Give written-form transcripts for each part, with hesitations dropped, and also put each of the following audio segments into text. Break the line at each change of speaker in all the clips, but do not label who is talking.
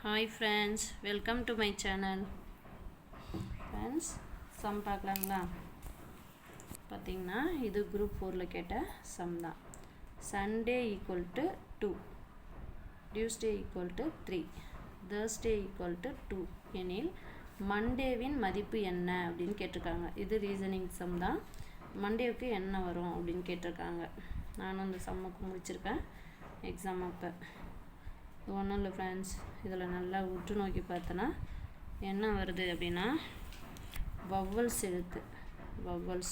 Hi friends, welcome to my channel. Friends, sum பார்க்கலாங்களா? பார்த்தீங்கன்னா இது group 4ல கேட்ட sum தான். Sunday equal to 2, Tuesday equal to 3, Thursday equal to 2 எனில் மண்டேவின் மதிப்பு என்ன அப்படின்னு கேட்டிருக்காங்க. இது ரீசனிங் சம் தான். மண்டேவுக்கு என்ன வரும் அப்படின்னு கேட்டிருக்காங்க. நானும் அந்த சம்முக்கு முடிச்சிருக்கேன் எக்ஸாம் அப்போ. ஒன்றும் இல்லை ஃப்ரெண்ட்ஸ், இதில் நல்லா உற்று நோக்கி பார்த்தோன்னா என்ன வருது அப்படின்னா வவ்வல்ஸ் எழுத்து. Vowels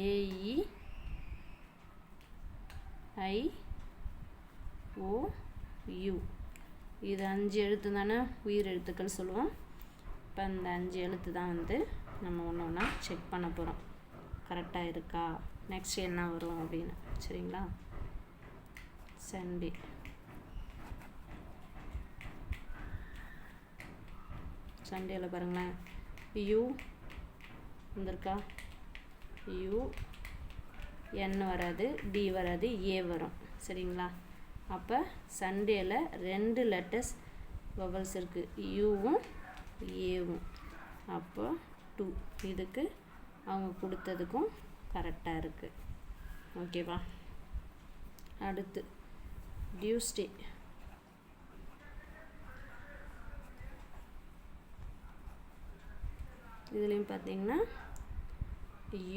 A E I O U, இது 5 எழுத்து தானே உயிர் எழுத்துக்கள் சொல்லுவோம். இப்போ அந்த 5 எழுத்து தான் நம்ம ஒன்று ஒன்றா செக் பண்ண போகிறோம், கரெக்டாக இருக்கா, நெக்ஸ்ட் என்ன வரும் அப்படின்னு. சரிங்களா? சண்டே, சண்டேல பாருங்களேன், யூ வந்திருக்கா, யூ என் வராது, டி வராது, ஏ வரும். சரிங்களா? அப்போ சண்டேல 2 லெட்டர்ஸ் வவல்ஸ் இருக்குது, யூவும் ஏவும். அப்போ 2, இதுக்கு அவங்க கொடுத்ததுக்கும் கரெக்டாக இருக்குது. ஓகேவா? அடுத்து டியூஸ்டே. இதுலேயும் பார்த்தீங்கன்னா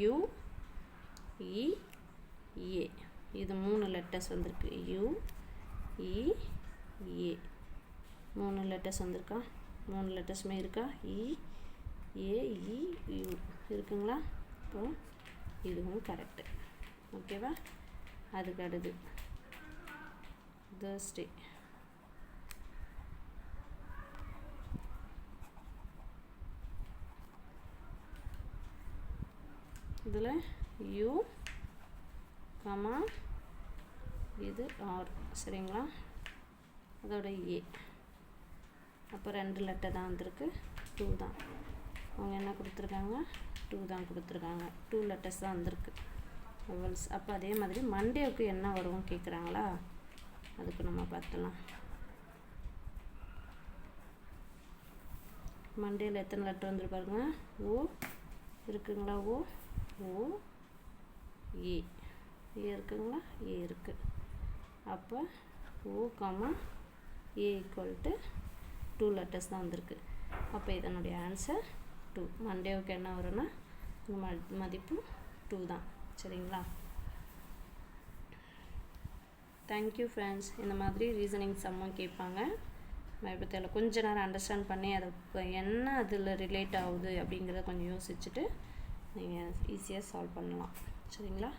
யூ இ ஏ, இது 3 லெட்டர்ஸ் வந்திருக்கு. யூ இ ஏ 3 லெட்டர்ஸ் வந்திருக்கா? 3 லெட்டர்ஸுமே இருக்கா? இ ஏ இ யூ இருக்குங்களா? இப்போ இதுவும் கரெக்டு. ஓகேவா? அதுக்கு அடுத்து தேர்ஸ்டே. இதில் யூ கமா இது ஆர். சரிங்களா? அதோட ஏ. அப்போ 2 லெட்டர் தான் வந்திருக்கு, 2 தான். அவங்க என்ன கொடுத்துருக்காங்க? 2 தான் கொடுத்துருக்காங்க. 2 லெட்டர்ஸ் தான் வந்திருக்கு வவல்ஸ். அப்போ அதே மாதிரி மண்டேவுக்கு என்ன வரும் கேட்குறாங்களா? அதுக்கு நம்ம பார்த்துலாம். மண்டேயில் எத்தனை லெட்டர் வந்துருப்பாருங்க? ஓ இருக்குங்களா? ஓ ஓ ஏ, ஏ இருக்குங்களா? ஏ இருக்குது. அப்போ O comma A equal to 2 letters தான் வந்திருக்கு. அப்போ இதனுடைய ஆன்சர் 2. மண்டேவுக்கு என்ன வரும்னா மதிப்பு 2 தான். சரிங்களா? Thank you friends. இந்த மாதிரி ரீசனிங் சம்மும் கேட்பாங்க. பயப்பத்தில் கொஞ்ச நேரம் அண்டர்ஸ்டாண்ட் பண்ணி அதை என்ன அதில் ரிலேட் ஆகுது அப்படிங்கிறத கொஞ்சம் யோசிச்சுட்டு நீங்கள் ஈஸியாக சால்வ் பண்ணலாம். சரிங்களா?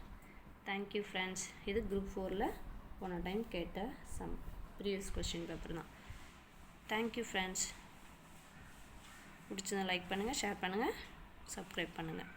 Thank you friends. இது குரூப் 4ல் போன டைம் கேட்ட சம், ப்ரீவியஸ் கொஸ்டின் பேப்பர் தான். Thank you friends. பிடிச்சதை லைக் பண்ணுங்கள், ஷேர் பண்ணுங்கள், சப்ஸ்கிரைப் பண்ணுங்கள்.